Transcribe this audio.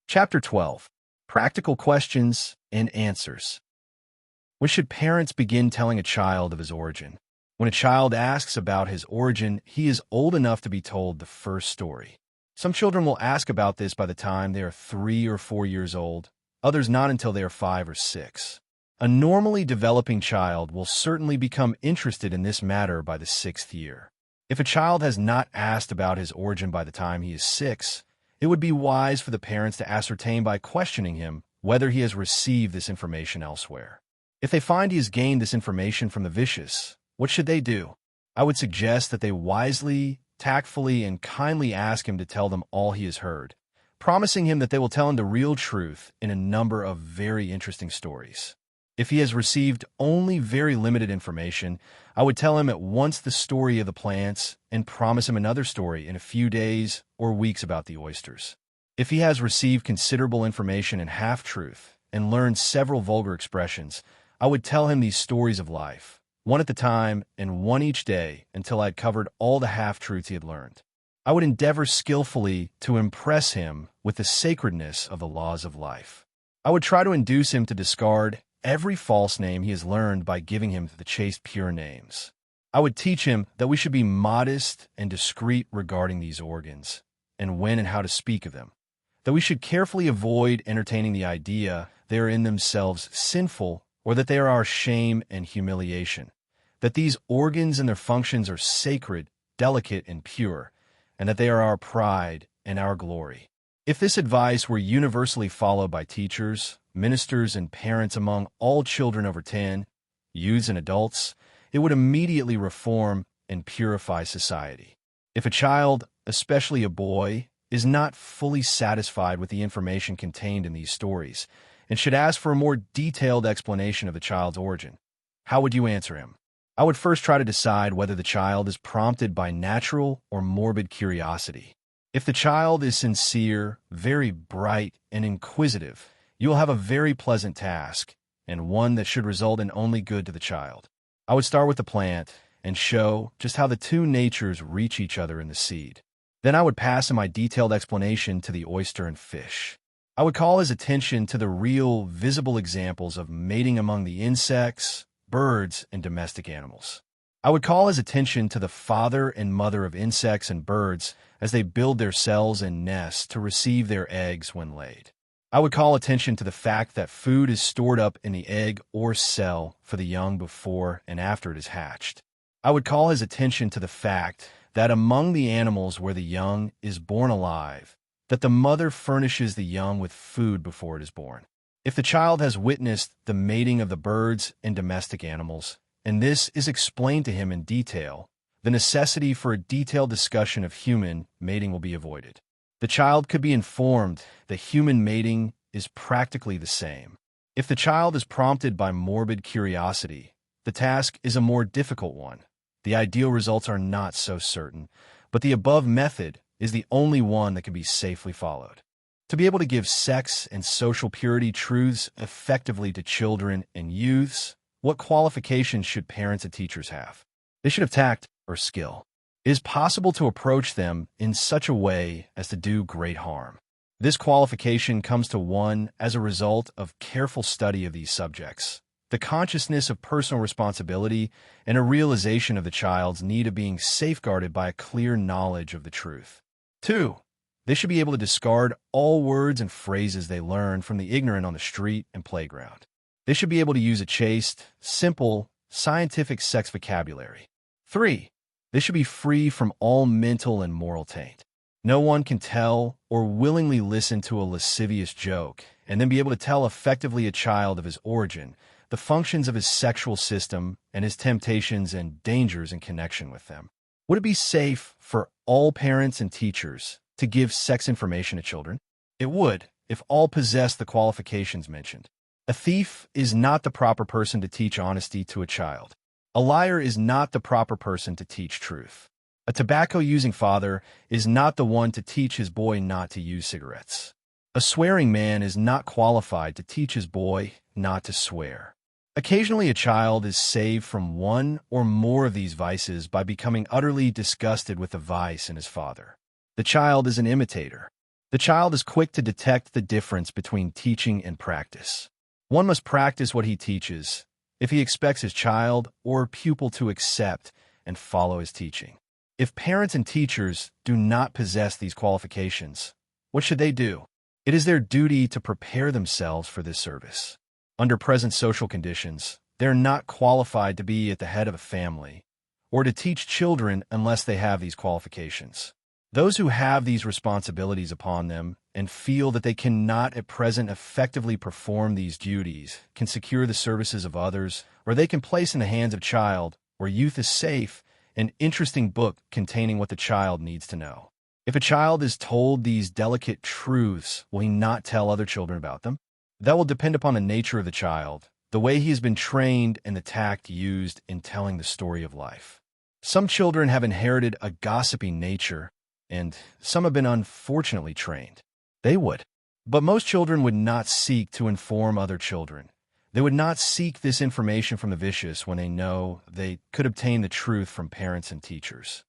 Chapter 12. Practical Questions and Answers. When should parents begin telling a child of his origin? When a child asks about his origin, he is old enough to be told the first story. Some children will ask about this by the time they are 3 or 4 years old, others not until they are 5 or 6. A normally developing child will certainly become interested in this matter by the 6th year. If a child has not asked about his origin by the time he is 6, it would be wise for the parents to ascertain by questioning him whether he has received this information elsewhere. If they find he has gained this information from the vicious, what should they do? I would suggest that they wisely, tactfully, and kindly ask him to tell them all he has heard, promising him that they will tell him the real truth in a number of very interesting stories. If he has received only very limited information, I would tell him at once the story of the plants and promise him another story in a few days or weeks about the oysters. If he has received considerable information in half-truth and learned several vulgar expressions, I would tell him these stories of life, one at a time and one each day until I had covered all the half-truths he had learned. I would endeavor skillfully to impress him with the sacredness of the laws of life. I would try to induce him to discard every false name he has learned by giving him the chaste pure names. I would teach him that we should be modest and discreet regarding these organs, and when and how to speak of them, that we should carefully avoid entertaining the idea they are in themselves sinful or that they are our shame and humiliation, that these organs and their functions are sacred, delicate, and pure, and that they are our pride and our glory. If this advice were universally followed by teachers, ministers, and parents among all children over 10, youths and adults, it would immediately reform and purify society. If a child, especially a boy, is not fully satisfied with the information contained in these stories and should ask for a more detailed explanation of the child's origin, how would you answer him? I would first try to decide whether the child is prompted by natural or morbid curiosity. If the child is sincere, very bright, and inquisitive, you will have a very pleasant task, and one that should result in only good to the child. I would start with the plant and show just how the two natures reach each other in the seed. Then I would pass in my detailed explanation to the oyster and fish. I would call his attention to the real, visible examples of mating among the insects, birds, and domestic animals. I would call his attention to the father and mother of insects and birds as they build their cells and nests to receive their eggs when laid. I would call attention to the fact that food is stored up in the egg or cell for the young before and after it is hatched. I would call his attention to the fact that among the animals where the young is born alive, that the mother furnishes the young with food before it is born. If the child has witnessed the mating of the birds and domestic animals, and this is explained to him in detail, the necessity for a detailed discussion of human mating will be avoided. The child could be informed that human mating is practically the same. If the child is prompted by morbid curiosity, the task is a more difficult one. The ideal results are not so certain, but the above method is the only one that can be safely followed. To be able to give sex and social purity truths effectively to children and youths, what qualifications should parents and teachers have? They should have tact or skill. It is possible to approach them in such a way as to do great harm. This qualification comes to one as a result of careful study of these subjects, the consciousness of personal responsibility, and a realization of the child's need of being safeguarded by a clear knowledge of the truth. 2. They should be able to discard all words and phrases they learn from the ignorant on the street and playground. They should be able to use a chaste, simple, scientific sex vocabulary. 3. They should be free from all mental and moral taint. No one can tell or willingly listen to a lascivious joke and then be able to tell effectively a child of his origin, the functions of his sexual system, and his temptations and dangers in connection with them. Would it be safe for all parents and teachers to give sex information to children? It would, if all possessed the qualifications mentioned. A thief is not the proper person to teach honesty to a child. A liar is not the proper person to teach truth. A tobacco-using father is not the one to teach his boy not to use cigarettes. A swearing man is not qualified to teach his boy not to swear. Occasionally, a child is saved from one or more of these vices by becoming utterly disgusted with the vice in his father. The child is an imitator. The child is quick to detect the difference between teaching and practice. One must practice what he teaches if he expects his child or pupil to accept and follow his teaching. If parents and teachers do not possess these qualifications, what should they do? It is their duty to prepare themselves for this service. Under present social conditions, they are not qualified to be at the head of a family or to teach children unless they have these qualifications. Those who have these responsibilities upon them and feel that they cannot at present effectively perform these duties can secure the services of others, or they can place in the hands of child where youth is safe an interesting book containing what the child needs to know. If a child is told these delicate truths, will he not tell other children about them? That will depend upon the nature of the child, the way he has been trained, and the tact used in telling the story of life. Some children have inherited a gossipy nature, and some have been unfortunately trained. They would. But most children would not seek to inform other children. They would not seek this information from the vicious when they know they could obtain the truth from parents and teachers.